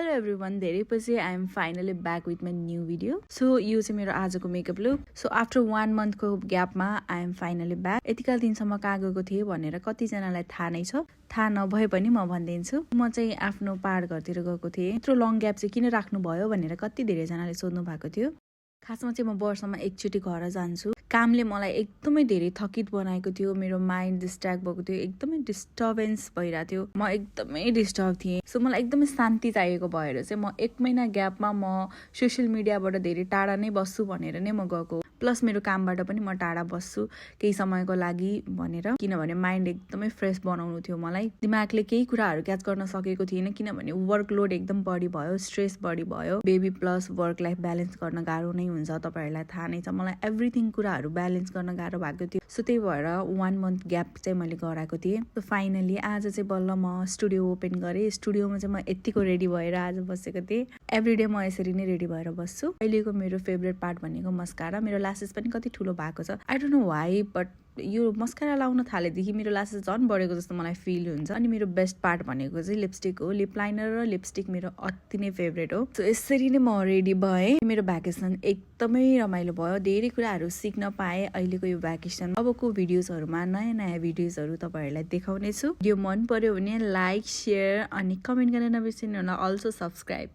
Hello everyone, धेरै पछि I am finally back with my new video. So यो चाहिँ मेरो आजको मेकअप लुक। सो आफ्टर 1 मन्थको ग्यापमा आई एम फाइनली ब्याक। यतिकाल दिनसम्म कहाँ गएको थिएँ भनेर कतिजनालाई थाहा नै छ, थाहा नभए पनि म भनिदिन्छु। म चाहिँ आफ्नो पहाड घरतिर गएको थिएँ। यत्रो लङ ग्याप चाहिँ किन राख्नु भयो भनेर कति धेरैजनाले सोध्नु भएको थियो। खासमा चाहिँ म वर्षमा एकचोटि घर जान्छु। कामले मलाई एकदमै धेरै थकित बनाएको थियो, मेरो माइन्ड डिस्ट्र्याक्ट भएको थियो, एकदमै डिस्टर्बेन्स भइरहेको थियो, म एकदमै डिस्टर्ब थिएँ। सो मलाई एकदमै शान्ति चाहिएको भएर चाहिँ म 1 महिना ग्यापमा म सोसियल मिडियाबाट धेरै टाढा नै बस्छु भनेर नै म गएको। प्लस मेरो कामबाट पनि म टाढा बस्छु केही समयको लागि भनेर, किनभने माइन्ड एकदमै फ्रेस बनाउनु थियो। मलाई दिमागले केही कुराहरू क्याच गर्न सकेको थिएन, किनभने वर्कलोड एकदम बढी भयो, स्ट्रेस बढी भयो। Baby plus work life balance गर्न गाह्रो नै हुन्छ, तपाईँहरूलाई थाहा नै छ। मलाई एभ्रिथिङ कुराहरू ब्यालेन्स गर्न गाह्रो भएको थियो। सो त्यही भएर 1 मन्थ ग्याप चाहिँ मैले गराएको थिएँ। सो फाइनली आज चाहिँ बल्ल म स्टुडियो ओपन गरेँ। स्टुडियोमा चाहिँ म यतिको रेडी भएर आज बसेको थिएँ। एभ्रिडे म यसरी नै रेडी भएर बस्छु। अहिलेको मेरो फेभरेट पार्ट भनेको मस्कारा। मेरो लासेस पनि कति ठुलो भएको छ, I don't know why, but यो मस्कारा लाउन थालेदेखि मेरो लासेस झन् बढेको जस्तो मलाई फिल हुन्छ। अनि मेरो बेस्ट पार्ट भनेको चाहिँ लिपस्टिक हो। लिप लाइनर र लिपस्टिक मेरो अति नै फेभरेट हो। सो यसरी नै म रेडी भएँ। मेरो भ्याकेसन एकदमै रमाइलो भयो, धेरै कुराहरू सिक्न पाएँ अहिलेको यो भ्याकेसन। अबको भिडियोजहरूमा नयाँ नयाँ भिडियोजहरू तपाईँहरूलाई देखाउने छु। भिडियो मन पर्यो भने लाइक, सेयर अनि कमेन्ट गर्न नबिर्सिनु होला। Also subscribe.